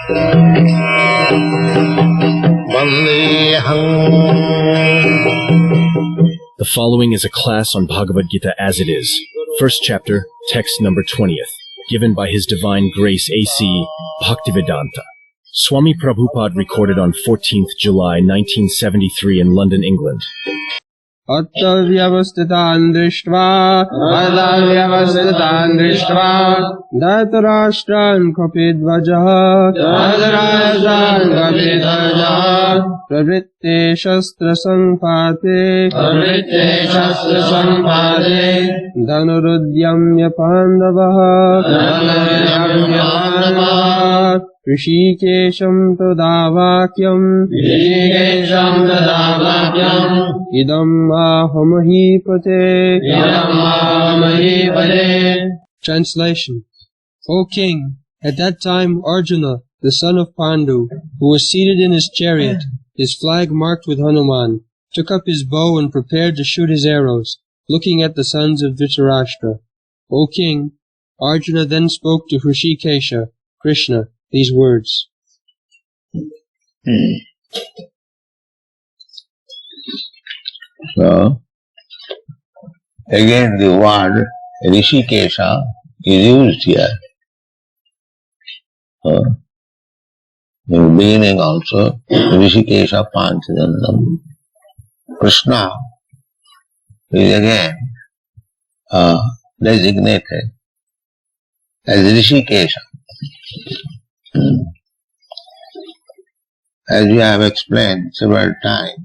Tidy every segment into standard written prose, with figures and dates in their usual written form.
The following is a class on Bhagavad Gita as it is. First chapter, text number 20th, given by His Divine Grace A.C. Bhaktivedanta. Swami Prabhupada recorded on 14th July 1973 in London, England. अत्यव्यवस्थितान् दृष्ट्वा धृतराष्ट्रान् कपिध्वजः प्रवृत्ते शस्त्रसम्पाते धनुरुद्यम्य पाण्डवः ऋषिकेशं तदा वाक्यम् इदम् आहमहीपते. Translation. O king, at that time Arjuna, the son of Pandu, who was seated in his chariot, his flag marked with Hanuman, took up his bow and prepared to shoot his arrows, looking at the sons of Dhritarashtra. O king, Arjuna then spoke to Hrishikesha, Krishna, these words. So, again the word Rishikesha is used here. In the beginning also, Rishikesha Panchadandam. Krishna is again designated as Rishikesha. As we have explained several times,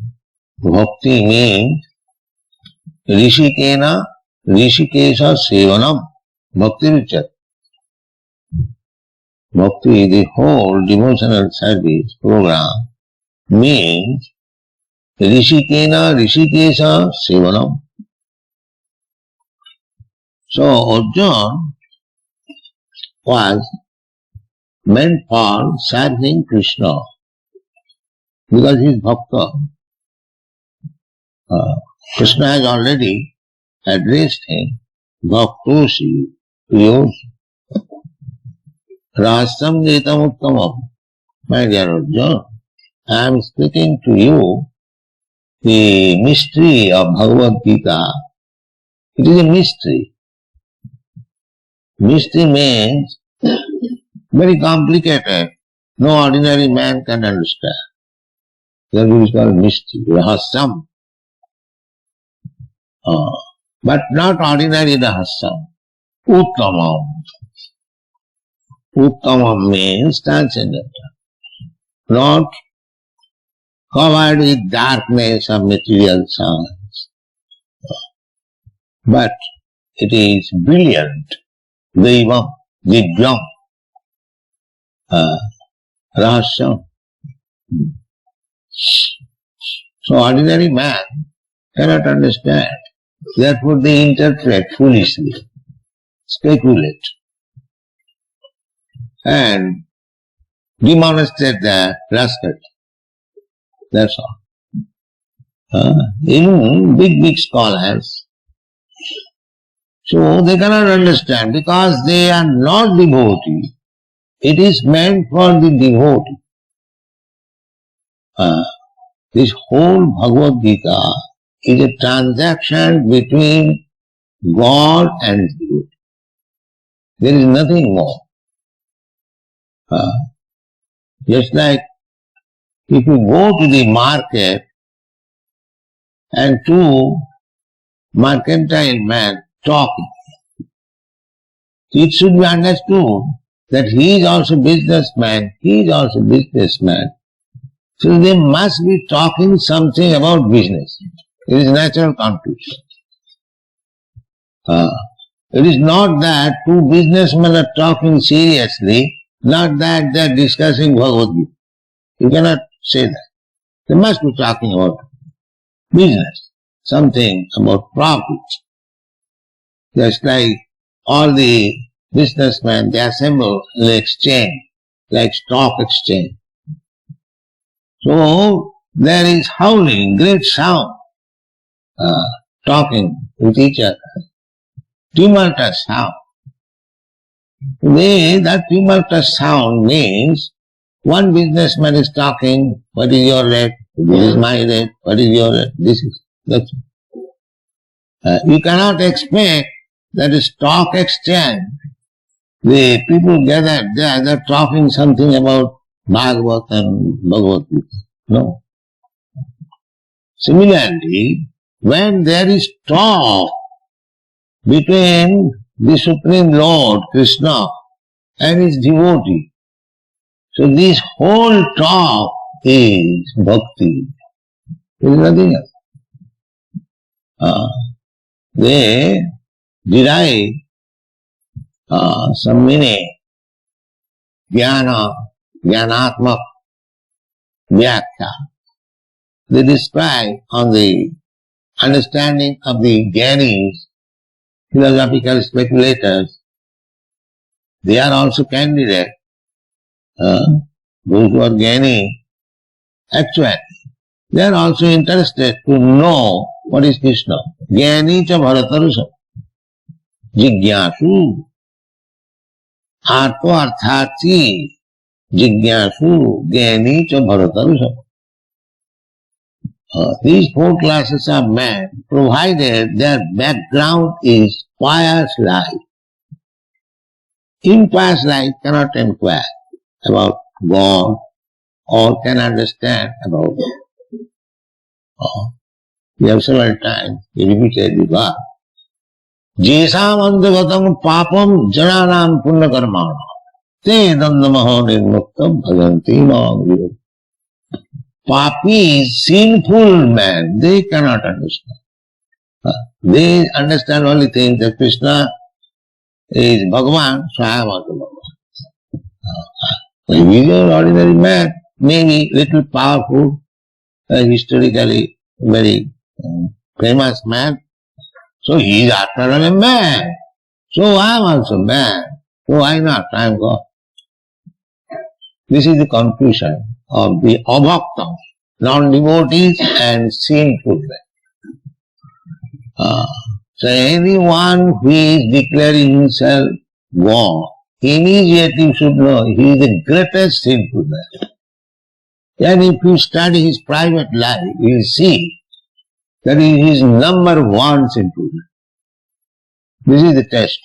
Bhakti means Rishikena Rishikesha Sevanam Bhakti Richat. Bhakti, the whole devotional service program, means Rishikena Rishikesha Sevanam. So Arjuna was meant for serving Krishna because he is Bhakta. Krishna has already addressed him, Bhaktosi Priyosi Rasam Getam Uttamam. My dear Arjuna, I am speaking to you the mystery of Bhagavad Gita. It is a mystery. Mystery means very complicated. No ordinary man can understand. That is called mystery, rahasam. But not ordinary rahasam. Uttamam. Uttamam means transcendental. Not covered with darkness of material science. But it is brilliant. Devam, Divyam, Rahasyam. So ordinary man cannot understand. Therefore they interpret foolishly, speculate, and demonstrate the rascal. That's all. Even big scholars, so they cannot understand because they are not devotee. It is meant for the devotee. This whole Bhagavad Gita is a transaction between God and devotee. There is nothing more. Just like if you go to the market and two mercantile men talking, it should be understood that he is also businessman, he is also businessman. So they must be talking something about business. It is natural conclusion. It is not that two businessmen are talking seriously, not that they are discussing Bhagavad Gita. You cannot say that. They must be talking about business, something about profit. Just like all the businessmen, they assemble in the exchange, like stock exchange. So there is howling, great sound, talking with each other. Tumultuous sound. That tumultuous sound means One businessman is talking, what is your rate? This is my rate. What is your rate? That's you cannot expect that a stock exchange, the people gathered there, they're talking something about Bhagavad and Bhagavad Gita. No. Similarly, when there is talk between the Supreme Lord, Krishna, and his devotee, so this whole talk is bhakti. There is nothing else. They derive some meaning, jnana, jnanatmak, vyakya. They describe on the understanding of the Jnanis, philosophical speculators. They are also candidates. Those who are Jnani, actually, they are also interested to know what is Krishna. Jnani cha bharatarusam. Jigyasu. Arto arthati. Jigyasu. Jnani cha bharatarusam. These four classes of men, provided their background is pious life. Impious life cannot inquire about God or can understand about it. We have several times repeated the verse. Jesam andagatam papam jananam punya karmana te dandamaha nirmuktam bhajanti maam. Papi, sinful man, they cannot understand. They understand only things that Krishna is Bhagavan, so I am also Bhagavan. If he is an ordinary man, maybe little powerful, historically very famous man, so he is after all a man. So I am also man. So why not? I am God. This is the conclusion of the abhaktam, non-devotees and sinful men. So anyone who is declaring himself God, immediately should know he is the greatest sinful man. And if you study his private life, you will see that he is number one sinful man. This is the test.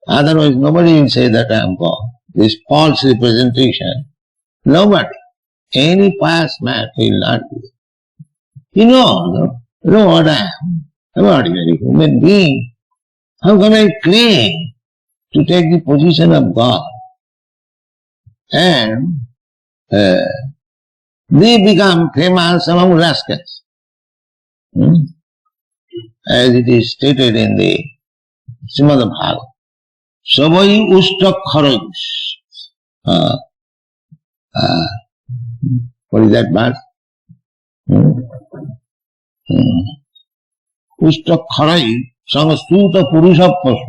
Otherwise nobody will say that I am God. This false representation, nobody, any pious man will not do it. You know what I am. I am an ordinary human being. How can I claim to take the position of God? And they become famous among rascals. As it is stated in the Srimad Bhagavatam. Savai ustak kharaj. What is that verse? Ustak kharaj samasuta purusha pasu.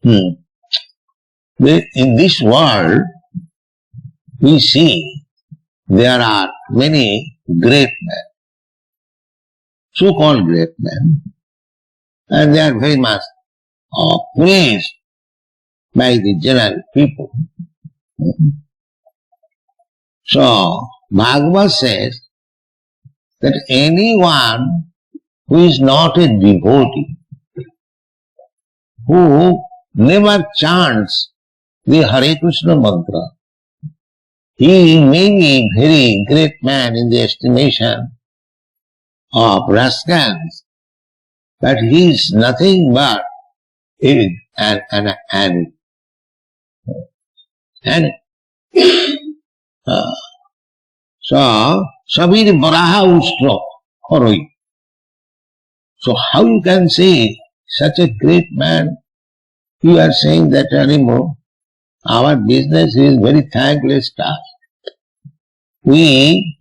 In this world, we see there are many great men, so-called great men, and they are very much praised by the general people. So, Bhagavad says that anyone who is not a devotee, who never chants the Hare Krishna mantra, he may be a very great man in the estimation of rascals, but he is nothing but an so, Sabir Baraha Ustro Horoi. So how you can say such a great man, you are saying that anymore, our business is very thankless task. We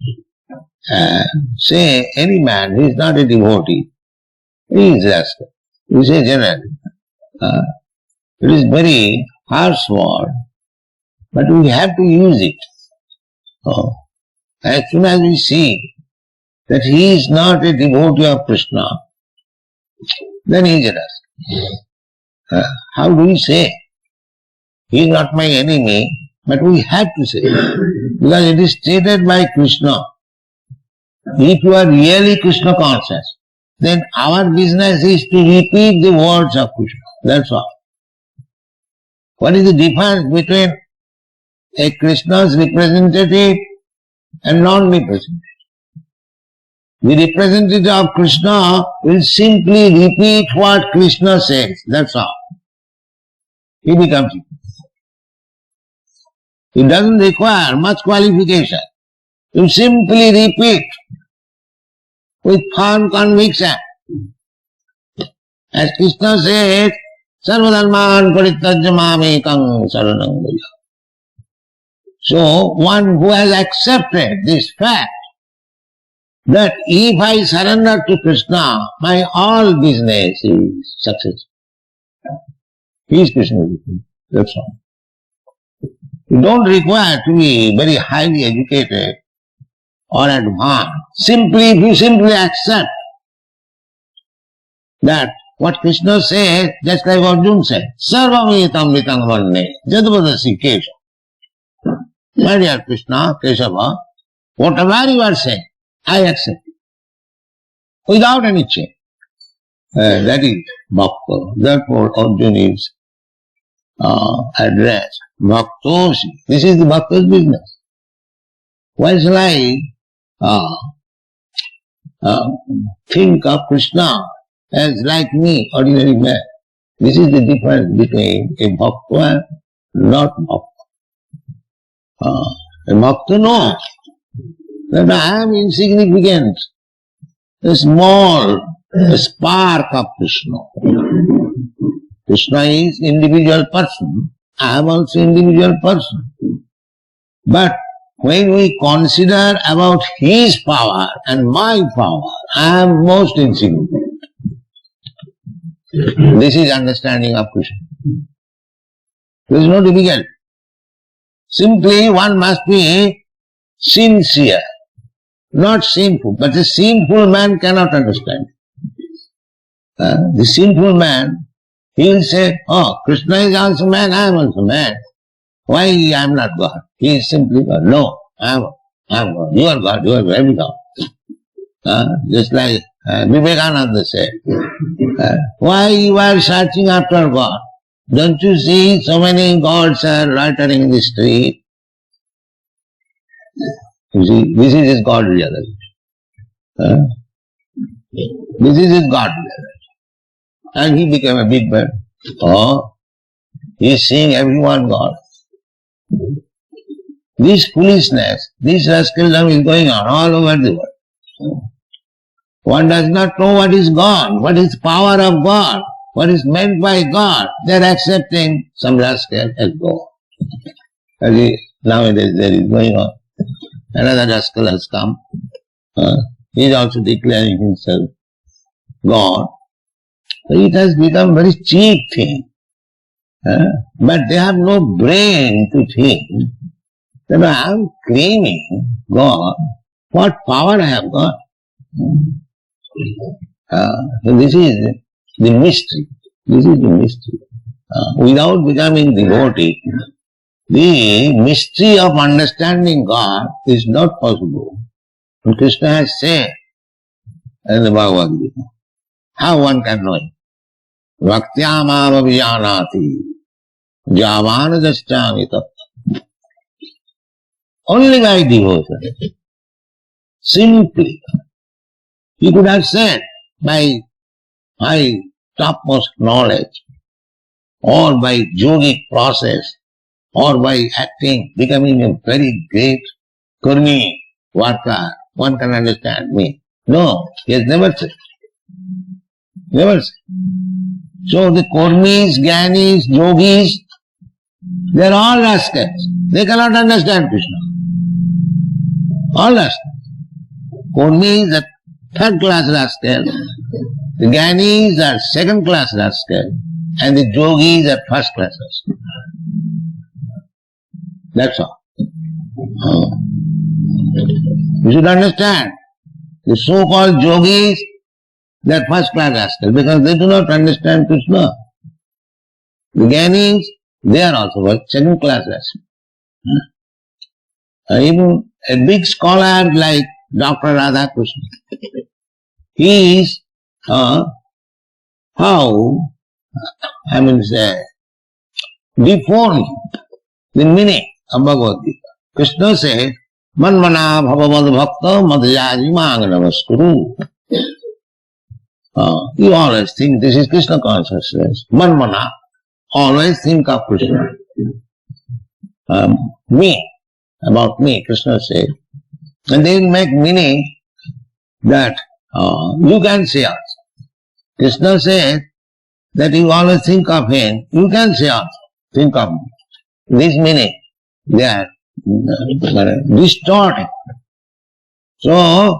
say any man who is not a devotee, he is rascal. We say generally. It is very harsh word, but we have to use it. As soon as we see that he is not a devotee of Krishna, then he is a rascal. How do we say he is not my enemy, but we have to say it, because it is stated by Krishna. If you are really Krishna conscious, then our business is to repeat the words of Krishna. That's all. What is the difference between a Krishna's representative and non-representative? The representative of Krishna will simply repeat what Krishna says. That's all. He becomes it. It doesn't require much qualification. You simply repeat with firm conviction. As Krishna says, Sarvadharman parityajya mamekam saranam vraja. So, one who has accepted this fact that if I surrender to Krishna, my all business is successful. He is Krishna. That's all. You don't require to be very highly educated or advanced. Simply, if you simply accept that what Krishna says, just like Arjuna said, Sarvamitam vitang vanne, jadvadasi kesha. My dear Krishna, Keshava, whatever you are saying, I accept it. Without any change. That is Bhakta. Therefore Arjuna is addressed. Bhaktosi. This is the Bhakta's business. Why shall I think of Krishna as like me, ordinary man? This is the difference between a Bhakta and not Bhakta. A Bhakta knows that I am insignificant, a small spark of Krishna. Krishna is individual person. I am also individual person. But when we consider about his power and my power, I am most insignificant. This is understanding of Krishna. There is no difficulty. Simply one must be sincere, not sinful. But the sinful man cannot understand. The sinful man, he will say, oh, Krishna is also man, I am also man. Why I am not God? He is simply God. No, I am God. You are God, you are very God. Just like Vivekananda said, why you are searching after God? Don't you see so many gods are loitering in the street? You see, this is his God realization. This is his God realization. And he became a big man. Oh, he is seeing everyone God. This foolishness, this rascaldom is going on all over the world. One does not know what is God, what is power of God, what is meant by God. They are accepting some rascal as God. Nowadays there is going on. Another rascal has come. He is also declaring himself God. So it has become very cheap thing. But they have no brain to think that I am claiming God. What power I have got? So this is the mystery. This is the mystery. Without becoming devotee, the mystery of understanding God is not possible. And Krishna has said in the Bhagavad Gita, how one can know it? Bhaktyamam abhijanati javanadaschami tattva. Only by devotion. Simply. He could have said by topmost knowledge, or by yogic process, or by acting, becoming a very great karmi worker, one can understand me. No, he has never said. Never said. So the karmis, jnanis, yogis, they are all rascals. They cannot understand Krishna. All rascals. Karmis are third class rascals, the jnanis are second class rascals, and the yogis are first class rascals. That's all. You should understand, the so-called yogis, they are first class rascals because they do not understand Krishna. The jnanis, They are also second class lesson. Even a big scholar like Dr. Radhakrishna, he is deformed the meaning of Bhagavad Gita. Krishna said, Manmana bhavavad bhakta madhyaji mang namaskuru. You always think this is Krishna consciousness. Manmana, always think of Krishna. About me, Krishna said. And they make meaning that you can say also. Krishna said that you always think of him, you can say also, think of me. This meaning, they are distorted. So,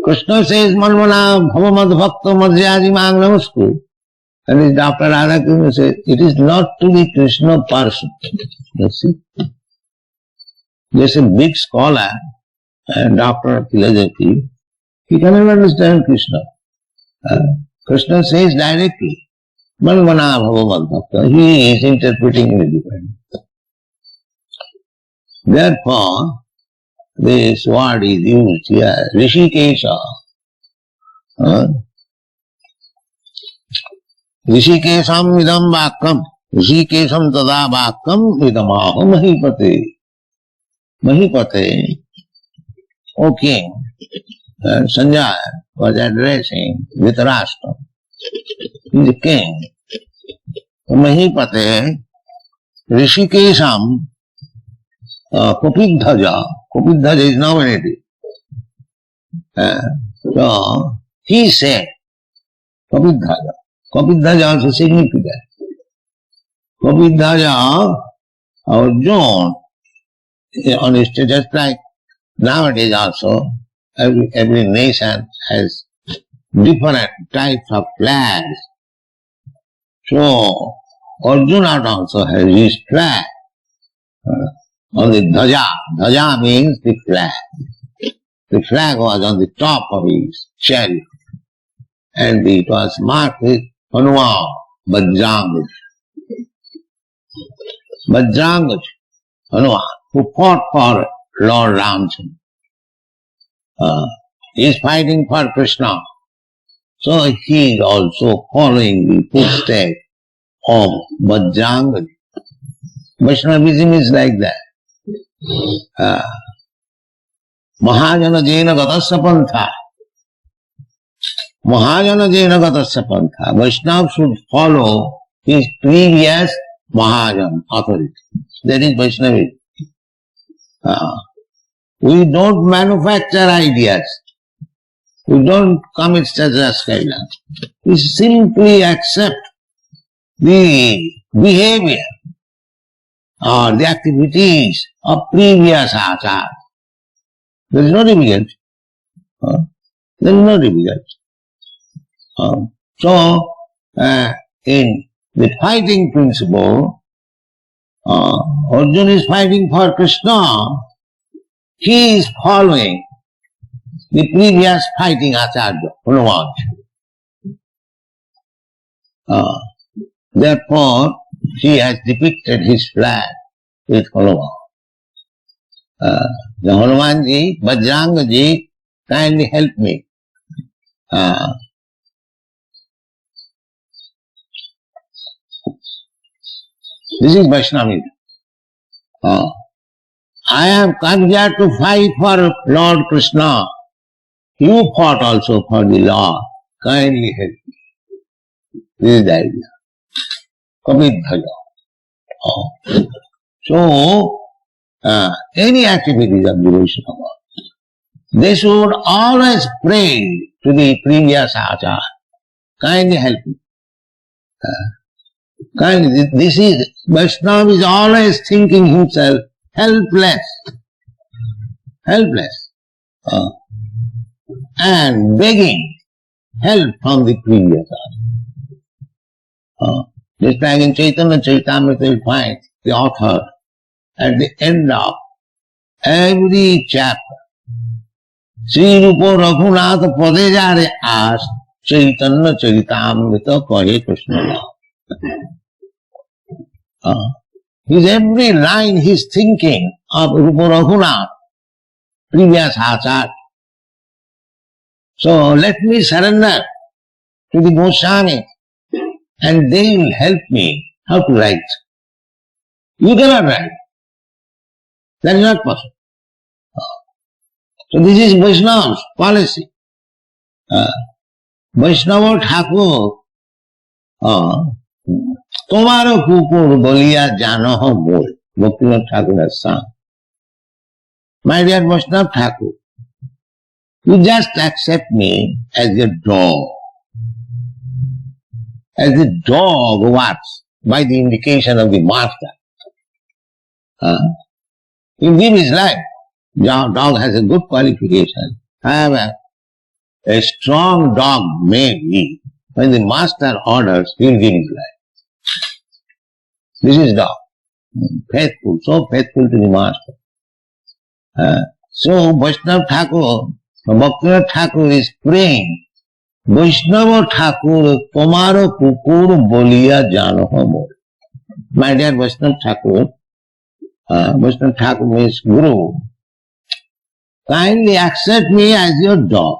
Krishna says, Manmana bhavamad bhakta madhyaji mang namaskuru. And this Dr. Radhakrishna says, it is not to be Krishna person. You see? There's a big scholar, and doctor of philosophy, he cannot understand Krishna. Krishna says directly, Manmana bhavamad bhakta. He is interpreting it differently. Therefore, this word is used here, Rishikesha. Rishikesham vidam vakam, Rishikesham tada vakam vidamaho mahipate. Mahipate, O king, Sanjaya was addressing Dhritarashtra. He is the king. Mahipate, Rishikesham, Kopidhaja. Kopidhaja is nominative. So, he said, Kopidhaja. Kopidhaja also significant. Kopidhaja, our John, on his just like nowadays also, every nation has different types of flags. So, Arjuna also has his flag on the dhaja. Dhaja means the flag. The flag was on the top of his chariot, and it was marked with Hanuman, Bajrang. Bajrang, Hanuman, who fought for Lord Ramchandra. He is fighting for Krishna. So he is also following the footsteps of Bajrang. Vaishnavism is like that. Mahajana Jena Gatasya Pantha. Mahajana Jena Gatasya Pantha. Vaishnava should follow his previous Mahajan authority. That is Vaishnavism. We don't manufacture ideas. We don't commit Sajraskaila. We simply accept the behavior or the activities of previous achar. There is no difficulty. There is no difficulty. So, in the fighting principle, Arjuna is fighting for Krishna. He is following the previous fighting acharya, Hanuman. Therefore, he has depicted his flag with Hanuman. The Hanumanji, Bajrangaji, kindly help me. This is Vaishnavism. I have come here to fight for Lord Krishna. You fought also for the Lord. Kindly help me. This is the idea. Kapidhaja. So, any activities of devotion of God, they should always pray to the previous achar. Kindly help me. Kindly, this is, Vaishnava is always thinking himself helpless. Helpless. And begging help from the previous achar. Just like in Chaitanya Charitamrita, you find the author at the end of every chapter, Sri Rupa Raghunath Padejare asked Chaitanya Charitamrita Kahe Krishna. His every line he's thinking of Rupa Raghunath, previous Acharya. So let me surrender to the Goswami and they will help me how to write. You cannot write. That is not possible. So this is Vaishnava's policy. Vaishnava Thakur, Tomaro Kukur Bolia Janoho Bol, Bhaktivinoda Thakur has sung. My dear Vaishnava Thakur, you just accept me as a dog. As the dog works by the indication of the master. He give his life. Dog has a good qualification. However, a strong dog may be, when the master orders, he will give his life. This is dog. Faithful, so faithful to the master. So Vaishnava Thakur, Bhaktivinoda Thakur is praying, Vaishnava Thakur, Tomaro Kukur Bolia Janoho Mor. My dear Vaishnava Thakur means Guru, kindly accept me as your dog.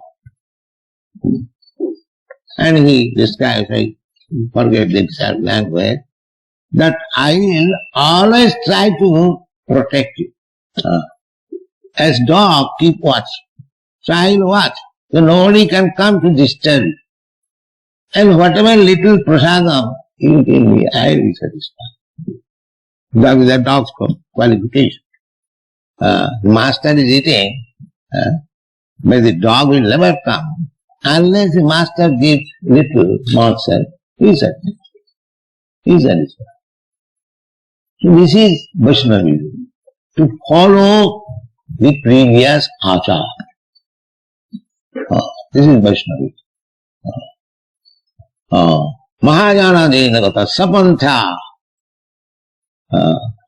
And he describes, I forget the exact language, that I will always try to protect you. As dog, keep watch. So I will watch. So nobody can come to disturb you. And whatever little prasadam you give me, I will satisfy. That is the dog's qualification. The master is eating, but the dog will never come unless the master gives little morsel. He is satisfied. He is satisfied. So this is Vaishnavism, to follow the previous Acharya. This is Vaishnavism. Mahajana Jainagata Sapantha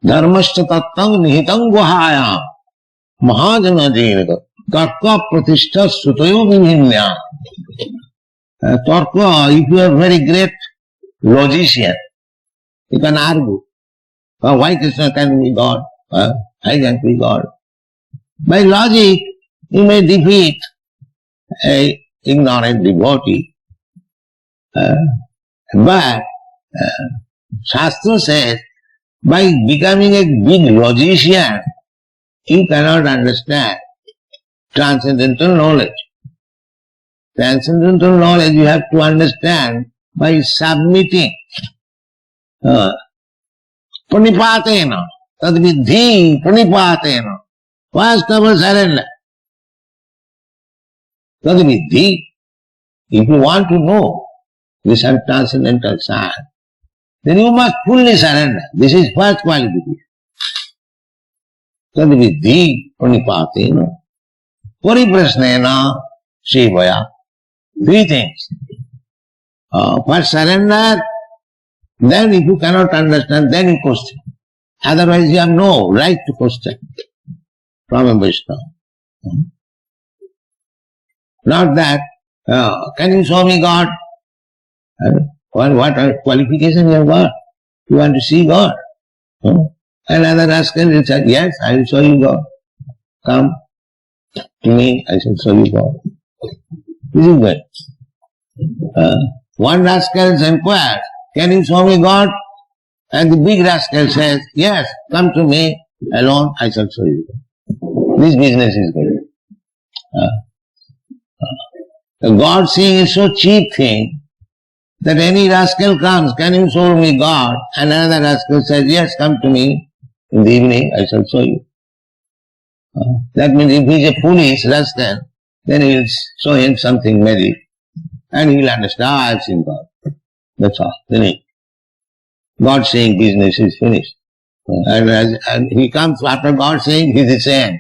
Dharmashta Tattang Nihitang Guhaya Mahajana Jainagata Tarka Pratishtha Sutayo Vinhinya. Tarka, if you are very great logician, you can argue. Why Krishna can be God? I can't be God. By logic, you may defeat a ignorant devotee. But Shastra says, by becoming a big logician, you cannot understand transcendental knowledge. Transcendental knowledge you have to understand by submitting. Pranipatena, tadvidhi pranipatena. First of all, surrender. Tadvidhi. If you want to know this transcendental science, then you must fully surrender. This is first qualification. Tadvidhi pranipatena. Pariprasnena sevaya. Three things. First surrender, then if you cannot understand, then you question. Otherwise you have no right to question from a Vaishnava. Not that, can you show me God? What qualification you have got? You want to see God? Another rascal will say, yes, I will show you God. Come to me, I shall show you God. This is good. One rascal inquires, can you show me God? And the big rascal says, yes, come to me alone, I shall show you. This business is good. God seeing is so cheap thing that any rascal comes, can you show me God? And another rascal says, yes, come to me in the evening, I shall show you. That means if he is a foolish rascal, then he will show him something magic and he will understand, I have seen God. That's all. Finished. God saying business is finished. And he comes after God saying he is the same.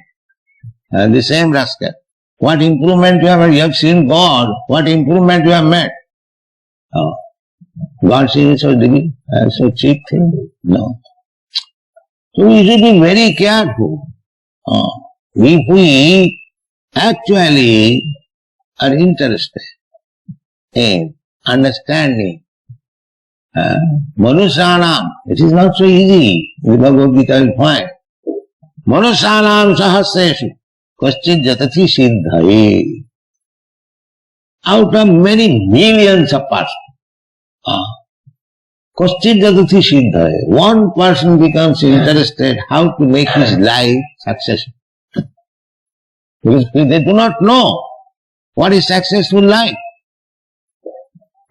The same rascal. What improvement you have? You have seen God. What improvement you have met? God saying so cheap thing. No. So we should be very careful. If we actually are interested in understanding Manusyanam, it is not so easy. In the Bhagavad Gita will find. Manusyanam sahasreshu kaschid jatati siddhaye. Out of many millions of persons, kaschid jatati siddhaye. One person becomes interested how to make his life successful. Because they do not know what is successful life.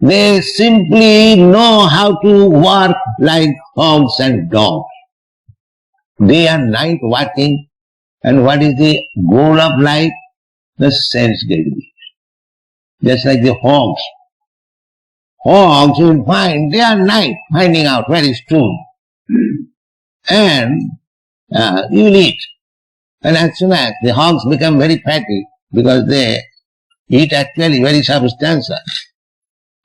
They simply know how to work like hogs and dogs. Day and night working. And what is the goal of life? The sense gratification. Just like the hogs. Hogs will find day and night finding out where is food. And you will eat. And as soon as the hogs become very fatty, because they eat actually very substantial.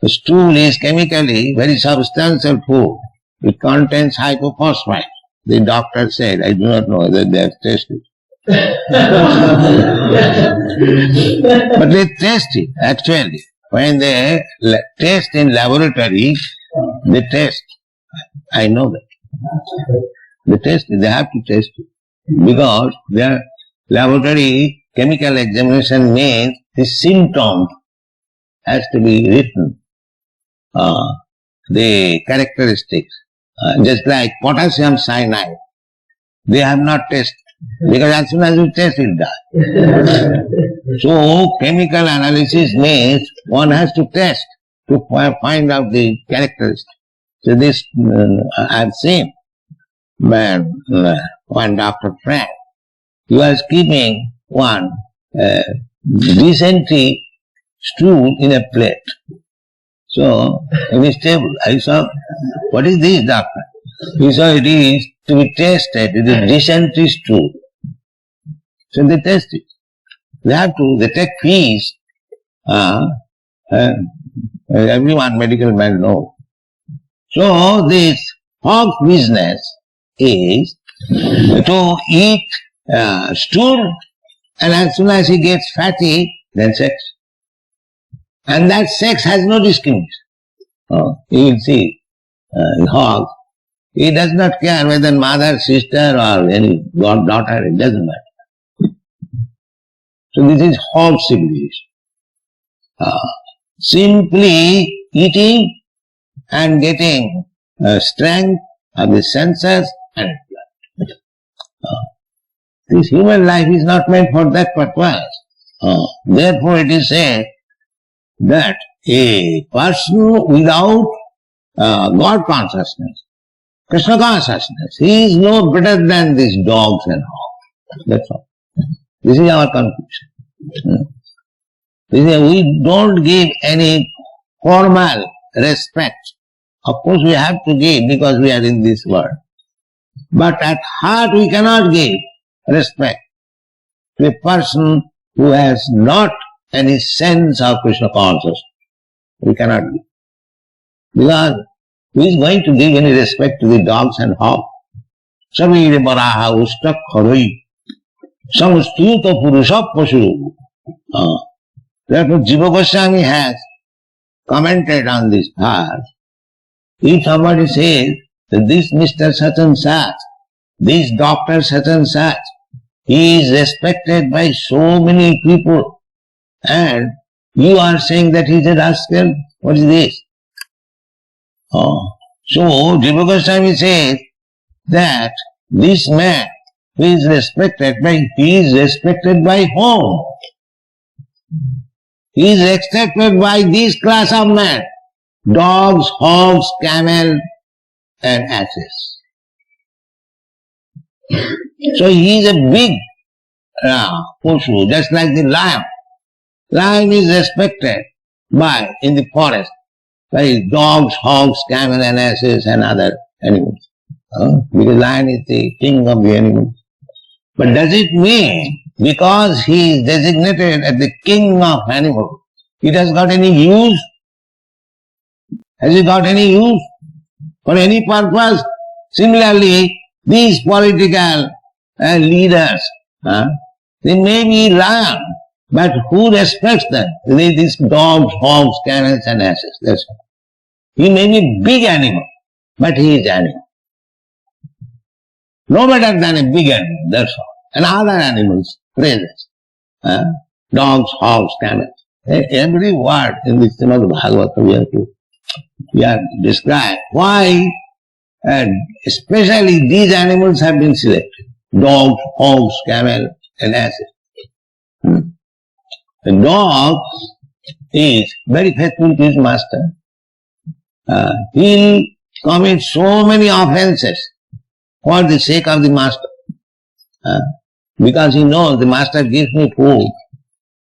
The stool is chemically very substantial food. It contains hypophosphite. The doctor said, I do not know whether they have tested. But they test it actually. When they test in laboratory, they test. I know that. They test it, they have to test it. Because their laboratory chemical examination means the symptom has to be written. The characteristics, just like potassium cyanide, they have not tested, because as soon as you test it die. So chemical analysis means one has to test to find out the characteristics. So this I have seen one doctor friend, he was keeping one dysentery stool in a plate. So, in his table, I saw, what is this, doctor? He saw it is to be tested, it is dysentery stool. So they test it. They take fees. Everyone, medical man knows. So this hog's business is to eat stool, and as soon as he gets fatty, then sex. And that sex has no discrimination. You will see, hog, he does not care whether mother, sister or any daughter, it doesn't matter. So this is hog civilization. Simply eating and getting strength of the senses and blood. This human life is not meant for that purpose. Therefore it is said that a person without God consciousness, Krishna consciousness, he is no better than these dogs and hogs. That's all. This is our conclusion. We don't give any formal respect. Of course we have to give because we are in this world. But at heart we cannot give respect to a person who has not any sense of Krishna consciousness. We cannot give. Because who is going to give any respect to the dogs and hogs? Samire baraha ustak kharoi samstuta purusha pashu. Therefore Jiva Goswami has commented on this verse. If somebody says that this Mr. such and such, this doctor such and such, he is respected by so many people, and you are saying that he is a rascal, what is this? So Jiva Goswami says that this man who is respected he is respected by whom? He is respected by this class of men: dogs, hogs, camel and asses. So he is a big Pushu, just like the lion. Lion is respected in the forest by dogs, hogs, camel and asses and other animals. Because lion is the king of the animals. But does it mean because he is designated as the king of animals, it has got any use? Has it got any use for any purpose? Similarly, these political leaders, they may be lion, but who respects them? These dogs, hogs, camels and asses. That's all. He may be a big animal, but he is animal. No better than a big animal, that's all. And other animals, praises. Dogs, hogs, camels. Every word in the Srimad Bhagavatam we have described why especially these animals have been selected. Dogs, hogs, camel, and asses. The dog is very faithful to his master. He'll commit so many offenses for the sake of the master. Because he knows the master gives me food.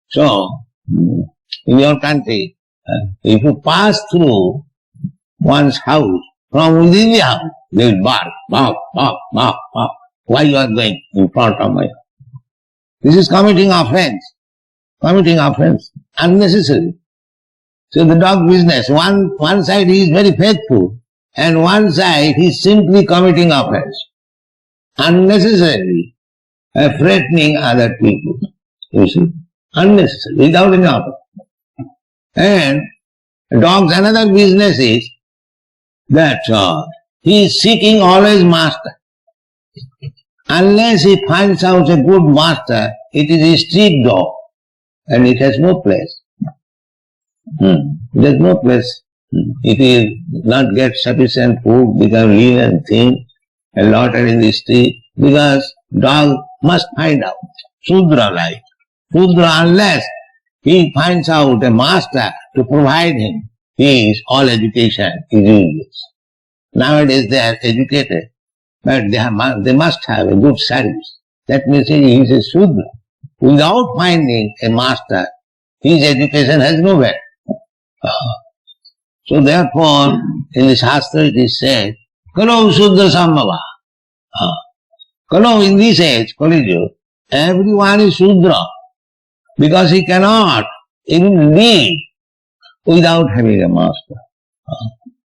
So, in your country, if you pass through one's house, from within the house, they will bark, bark, bark, bark, bark. Why you are going in front of my house? This is committing offense. Committing offense. Unnecessary. So the dog business, one side he is very faithful, and one side he is simply committing offense. Unnecessarily threatening other people. You see? Unnecessary, without any offense. And dog's another business is that he is seeking always master. Unless he finds out a good master, it is a street dog, and it has no place. It has no place. It will not get sufficient food, become lean and thin, and loiter in the street, because dog must find out. Shudra like. Shudra, unless he finds out a master to provide him, his all education is useless. Nowadays they are educated, but they must have a good service. That means he is a Shudra. Without finding a master, his education has no value. So therefore, in the Shastra it is said, Kalo Shudra Sambhava. Kalo, in this age, Kali, everyone is Shudra, because he cannot even live without having a master.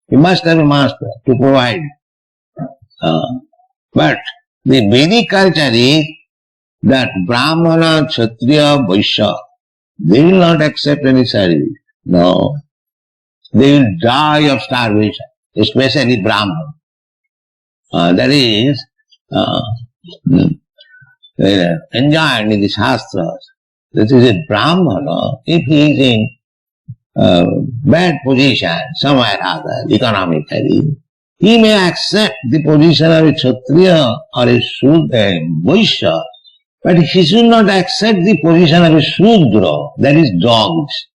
He must have a master to provide. But the Vedic culture is that Brahmana, Kshatriya, Vaishya, they will not accept any service. No. They will die of starvation, especially Brahman. That is enjoined in the Shastras. This is a Brahmana, if he is in bad position somewhere or other, economically, he may accept the position of a Kshatriya or a Shudra, Vaishya, but he should not accept the position of a Shudra, that is dogs.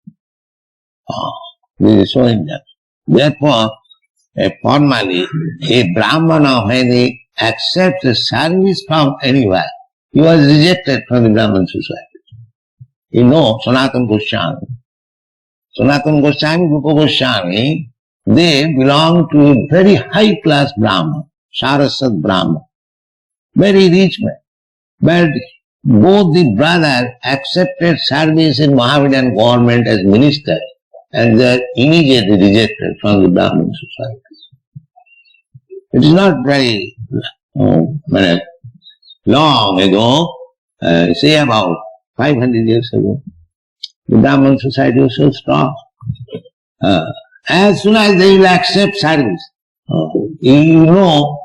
This is so injustice. Therefore, formally, a Brahmana, when he accepts a service from anywhere, he was rejected from the Brahman society. You know, Sanatana Goswami, Rupa Goswami, they belong to a very high class Brahman, Saraswat Brahman, very rich man. But both the brothers accepted service in Mohammedan government as ministers, and they are immediately rejected from the Brahman society. It is not very long ago, say about 500 years ago, the Brahman society was so strong. As soon as they will accept service, you know,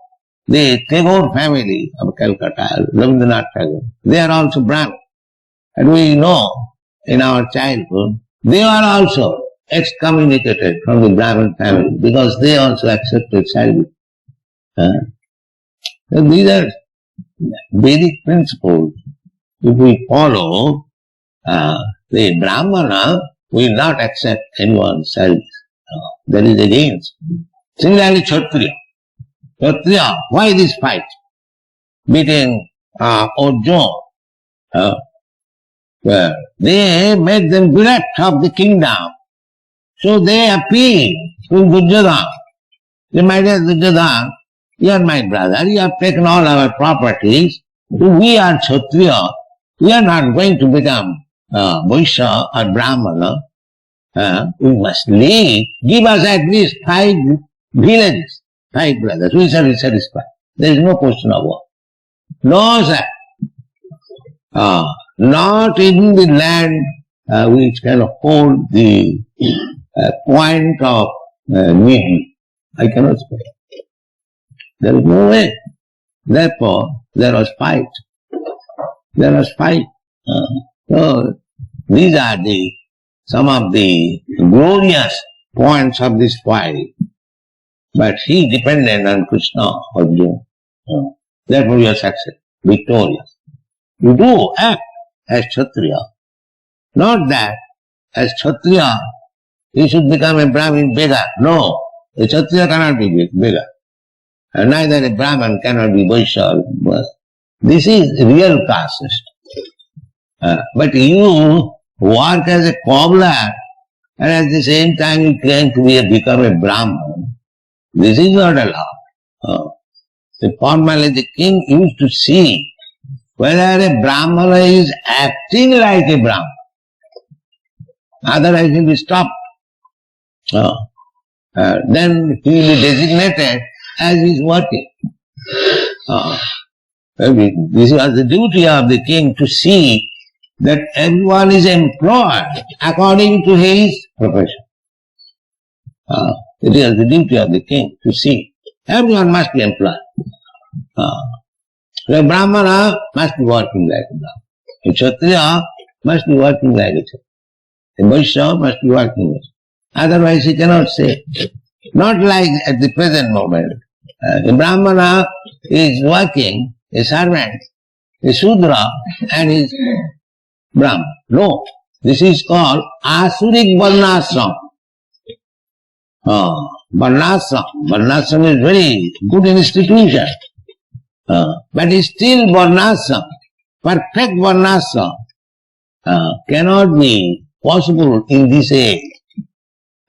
the Tagore family of Calcutta, Rabindranath Tagore, they are also Brahmin. And we know in our childhood, they are also excommunicated from the Brahmin family because they also accepted service. So these are Vedic principles. If we follow, the Brahmana will not accept anyone's service. That is against. Similarly, Kshatriya. Kshatriya, why this fight between Arjuna? They made them bereft of the kingdom. So they appealed to Duryodhana. They might have Duryodhana, you are my brother, you have taken all our properties, we are Kshatriya, we are not going to become Vaishya or Brahmana. We must leave, give us at least 5 villages, 5 brothers, we shall be satisfied. There is no question of war. No, sir. Not even the land which can hold the point of need me. I cannot spare. There is no way. Therefore, there was fight. There was fight. So, these are some of the glorious points of this fight. But he depended on Krishna, Arjuna. Therefore you are successful, victorious. You do act as Kshatriya. Not that as Kshatriya he should become a Brahmin beggar. No, a Kshatriya cannot be beggar. And neither a Brahman cannot be Vaishya. This is real caste system. But you work as a cobbler and at the same time you claim to become a Brahman. This is not allowed. Formerly the king used to see whether a Brahmana is acting like a Brahman. Otherwise he will be stopped. Then he will be designated as he is working. This was the duty of the king to see that everyone is employed according to his profession. It is the duty of the king to see. Everyone must be employed. The Brahmana must be working like a Brahmana. A Kshatriya must be working like a Kshatriya. A Vaishya must be working like a Kshatriya. Otherwise he cannot say. Not like at the present moment. A Brahmana is working, a servant, a Sudra, and is Brahman. No. This is called Asurik Varnashram. Varnashram. Varnashram is very good institution. But it's still Varnashram. Perfect Varnashram cannot be possible in this age.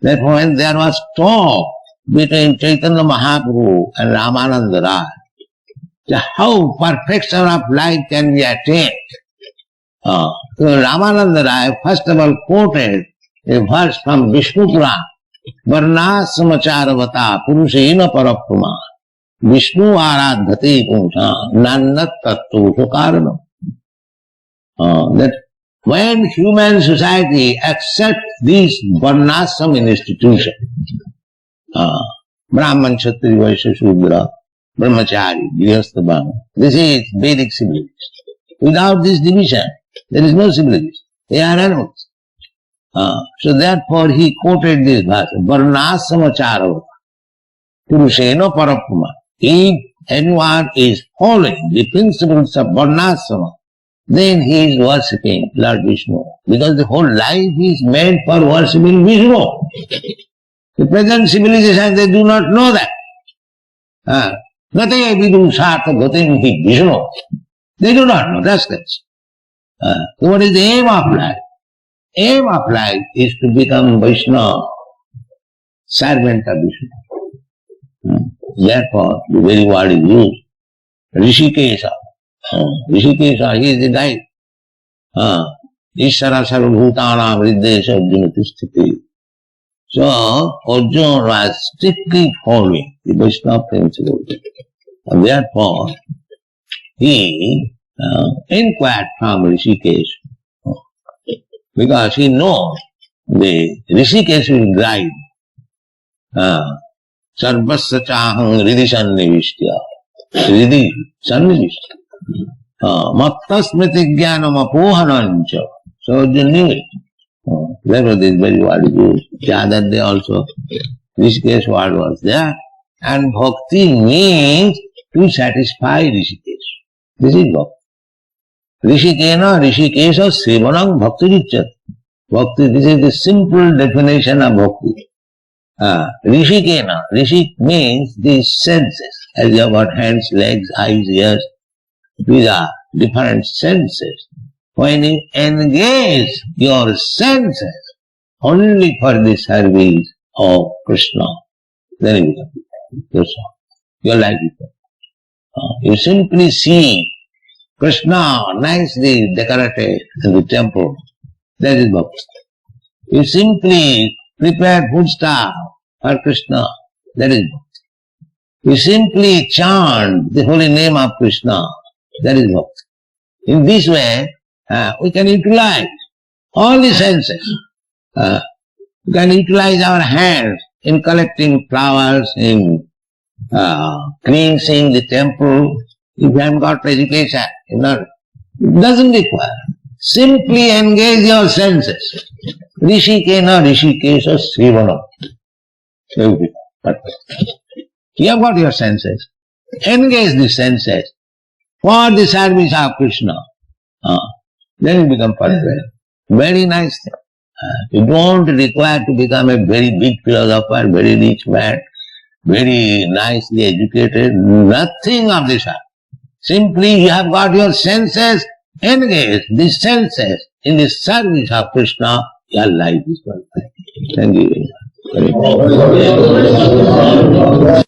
Therefore, when there was talk between Chaitanya Mahaprabhu and Ramananda Raya, how perfection of life can be attained? So Ramananda Raya first of all quoted a verse from Vishnu Purana, Varnashramacharvata Purushena Paraprama Vishnu Aradhati Punsha Nannat Tattva Karanam. That when human society accepts this Varnashram institution, Brahman, Kshatriya, Vaishya, Shudra, Brahmachari, Grihastha, Brahman, this is Vedic civilization. Without this division, there is no civilization. They are animals. So therefore he quoted this verse, Varnashramacharvata Purushena Paraprama. If anyone is following the principles of Varnashrama, then he is worshipping Lord Vishnu. Because the whole life is made for worshipping Vishnu. The present civilization, they do not know that. Gate vidu sartha gatim hi Vishnu. They do not know, that's it. So what is the aim of life? Aim of life is to become Vaishnava, servant of Vishnu. Therefore, the very word is used. Rishikesha. Rishikesha, he is the guide. Ishara sarvabhutanam riddesha Arjuna tisthiti. So, Arjuna was strictly following the Vaishnava principle. And therefore, he inquired from Rishikesh. Because he knows the Rishikesh will guide. Sarvasya chahang ridhi sannivishya. Ridhi sannivishya. Matta smriti jnanam apohanancha. So Arjuna knew it. Therefore this very word is used. The other day also Rishikesh word was there. And bhakti means to satisfy Rishikesh. This is bhakti. Rishikena, Rishikesha, Sevanam, Bhakti Richat. Bhakti, this is the simple definition of bhakti. Rishikena, Rishik means these senses. As you have got hands, legs, eyes, ears, these are different senses. When you engage your senses only for the service of Krishna, then you become Krishna. Your life is you simply see Krishna nicely decorated in the temple. That is bhakti. You simply prepare food stuff for Krishna. That is bhakti. You simply chant the holy name of Krishna. That is bhakti. In this way, we can utilize all the senses. We can utilize our hands in collecting flowers, in cleansing the temple. If you haven't got education, it doesn't require. Simply engage your senses. Rishikena Rishikesha Srivanam. You have got your senses. Engage the senses for the service of Krishna. Then you become perfect. Very nice thing. You don't require to become a very big philosopher, very rich man, very nicely educated. Nothing of this sort. Simply you have got your senses. Engage the senses in the service of Krishna. Your life is perfect. Thank you very much.